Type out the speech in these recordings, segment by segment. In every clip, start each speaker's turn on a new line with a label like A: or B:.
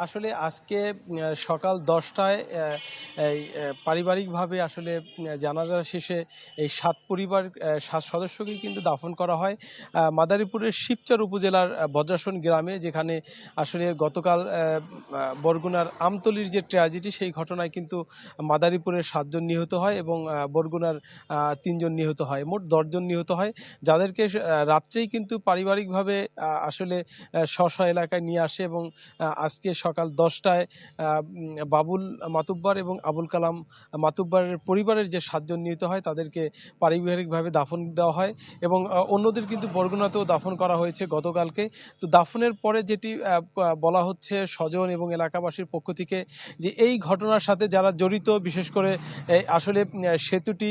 A: আসলে আজকে সকাল 10টায় এই পারিবারিকভাবে আসলে জানাজা শেষে এই 7 সদস্যকেই কিন্তু দাফন করা হয় মাদারীপুরের শিবচর উপজেলার বজ্রাসন গ্রামে, যেখানে আসলে গতকাল বরগুনার আমতলির যে ট্র্যাজেডি সেই ঘটনায় কিন্তু মাদারীপুরের 7 জন নিহত হয় এবং বরগুনার 3 জন নিহত হয়, মোট 10 জন নিহত হয়, যাদেরকে রাত্রেই কিন্তু পারিবারিকভাবে আসলে স্ব এলাকায় নিয়ে আসে এবং আজকে সকাল 10টায় বাবুল মাতুব্বর এবং আবুল কালাম মাতুব্বরের পরিবারের যে 7 জন নিহত হয় তাদেরকে পারিবারিকভাবে দাফন দেওয়া হয় এবং অন্যদের কিন্তু বরগুনাতেও দাফন করা হয়েছে গতকালকে। তো দাফনের পরে যেটি বলা হচ্ছে স্বজন এবং এলাকাবাসীর পক্ষ থেকে, যে এই ঘটনার সাথে যারা জড়িত, বিশেষ করে আসলে সেতুটি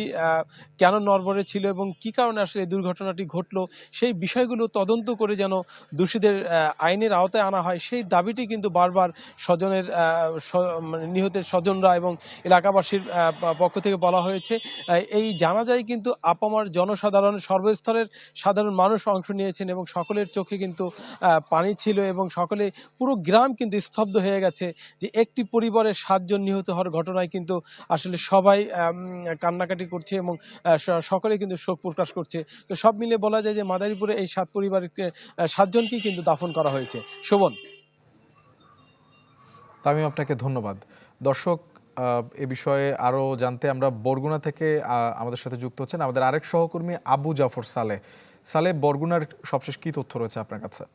A: কেন নড়বড়ে ছিল এবং কি কারণে আসলে এই দুর্ঘটনাটি ঘটলো সেই বিষয়গুলো তদন্ত করে যেন দোষীদের আইনের আওতায় আনা হয়, সেই দাবিটি কিন্তু বারবার স্বজনের নিহতের স্বজনরা এবং এলাকাবাসীর পক্ষ থেকে বলা হয়েছে। এই জানাজায় কিন্তু আপামর জনসাধারণ, সর্বস্তরের সাধারণ মানুষ অংশ নিয়েছেন এবং সকলের চোখে কিন্তু পানি ছিল এবং সকলে, পুরো গ্রাম কিন্তু স্তব্ধ হয়ে গেছে যে একটি পরিবারের 7 জন নিহত হওয়ার ঘটনায় কিন্তু আসলে সবাই কান্নাকাটি করছে এবং সকলে কিন্তু শোক প্রকাশ করছে। তো সব মিলে বলা যায় যে মাদারীপুরে এই 7 পরিবারকে 7 জনকেই কিন্তু দাফন করা হয়েছে। শোভন,
B: তামিম আপনাকে ধন্যবাদ। দর্শক, এ বিষয়ে আরো জানতে আমরা বরগুনা থেকে আমাদের সাথে যুক্ত হচ্ছেন আমাদের আরেক সহকর্মী আবু জাফর সালেহ। সালেহ, বরগুনার সবশেষ কি তথ্য রয়েছে আপনার কাছে?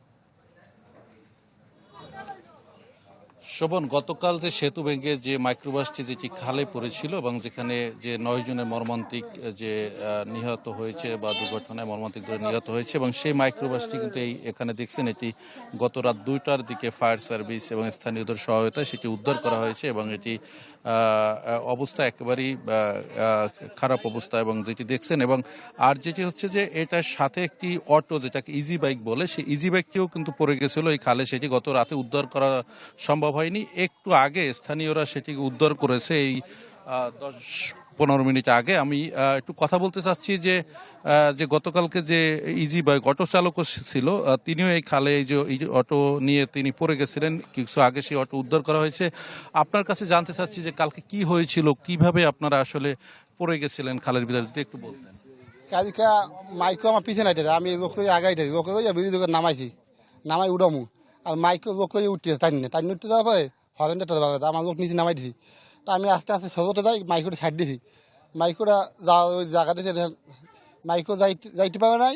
C: শোভন, গতকাল যে সেতু ভেঙে যে মাইক্রোবাসটি যেটি খালে পড়েছিল এবং যেখানে যে 9 জনের মর্মান্তিক যে নিহত হয়েছে বা দুর্ঘটনায় মর্মান্তিক ধরে নিহত হয়েছে, এবং সেই মাইক্রোবাসটি কিন্তু এখানে দেখছেন এটি গত রাত 2টার দিকে ফায়ার সার্ভিস এবং স্থানীয়দের সহায়তায় সেটি উদ্ধার করা হয়েছে এবং এটি অবস্থা একেবারেই খারাপ অবস্থা এবং যেটি দেখছেন। এবং আর যেটি হচ্ছে যে এটার সাথে একটি অটো, যেটাকে ইজি বাইক বলে, সেই ইজি বাইকটিও কিন্তু পড়ে গেছিল এই খালে, সেটি গত রাতে উদ্ধার করা সম্ভব হয়নি। একটু আগে স্থানীয়রা সেটিকে উদ্ধার করেছে, এই 10-15 মিনিট আগে। আমি একটু কথা বলতে চাচ্ছি যে গতকালকে যে ইজি বাইক অটো চালকও ছিল, তিনিও এই খালে এই যে অটো নিয়ে তিনি পড়ে গেছিলেন, কিছু আগে সেই অটো উদ্ধার করা হয়েছে। আপনার কাছে জানতে চাচ্ছি যে কালকে কি হয়েছিল, কিভাবে আপনারা আসলে পড়ে গেছিলেন খালের ভিতরে, যদি একটু বলতেন।
D: কালকে মাইকো আমার পিছনে আইতেছে, আমি লোক আগাইতেছি, লোক বিদ্যুৎ দোকান নামাইছি, নামাই উঠামু, আর মাইকো লোক উঠতেছে, টাইন উঠতে যাওয়ার পরে হরেনটা আমার লোক নিচে নামাই দিছি। তা আমি আস্তে আস্তে সজতে যাই, মাইকোটা ছাড় দিছি। মাইকোটা ওই জায়গা দিয়েছে, মাইকো যাইতে পারে নাই,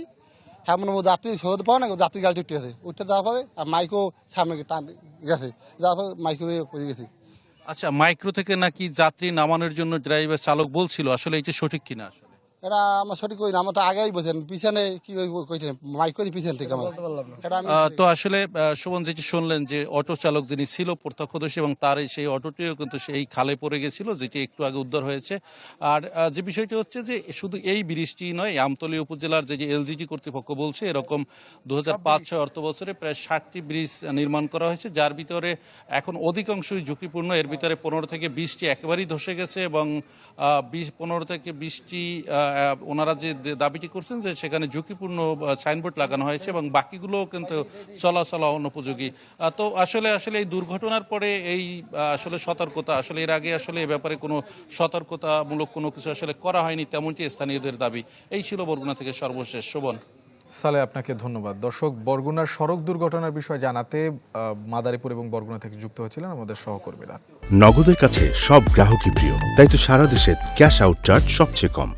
D: এমন যাত্রী সজতে পারে না, যাত্রী গাড়ি উঠতে গেছে, উঠতে যাওয়ার পরে আর মাইকো সামনে গেছে, যাওয়ার পরে মাইকো পড়ে গেছে।
C: আচ্ছা, মাইক্রো থেকে নাকি যাত্রী নামানোর জন্য ড্রাইভার চালক বলছিল, আসলে এটা সঠিক কিনা? আসলে
D: এটা আমার সঠিক করি না, আমার তো আগেই বলছেন, পিছনে কি কইছেন মাইকো পিছন থেকে আমার
C: তো আসলে শোভন, যেটি শুনলেন যে অটো চালক যিনি ছিল প্রত্যক্ষদর্শী এবং তার সেই অটোটিও কিন্তু সেই খালে পড়ে গেছিল, যেটি একটু আগে উদ্ধার হয়েছে। আর যে বিষয়টি হচ্ছে যে শুধু এই ব্রিজটি নয়, আমতলী উপজেলার যে এলজিটি কর্তৃপক্ষ বলছে এরকম 2005-06 অর্থ বছরে প্রায় 60টি ব্রিজ নির্মাণ করা হয়েছে, যার ভিতরে এখন অধিকাংশই ঝুঁকিপূর্ণ। এর ভিতরে 15 থেকে 20টি একেবারেই ধসে গেছে এবং 15 থেকে 20টি ওনারা যে দাবিটি করছেন যে সেখানে ঝুঁকিপূর্ণ সাইনবোর্ড লাগানো হয়েছে এবং বাকিগুলো কিন্তু চলাচল অনুপযোগী। তো আসলে এই দুর্ঘটনার পরে এই আসলে সতর্কতা, আসলে এর আগে আসলে এ ব্যাপারে কোনো সতর্কতামূলক কোনো কিছু আসলে করা হয়নি, তেমনটি স্থানীয়দের দাবি। এই ছিল বরগুনা থেকে সর্বশেষ। শোভন,
B: সালে আপনাকে ধন্যবাদ। দর্শক, বরগুনার সড়ক দুর্ঘটনার বিষয়ে জানাতে মাদারীপুর এবং বরগুনা থেকে যুক্ত হয়েছিলেন আমাদের সহকর্মীরা।
E: নগদের কাছে সব গ্রাহকই প্রিয়, তাই তো সারা দেশে ক্যাশ আউট চার্জ সবচেয়ে কম।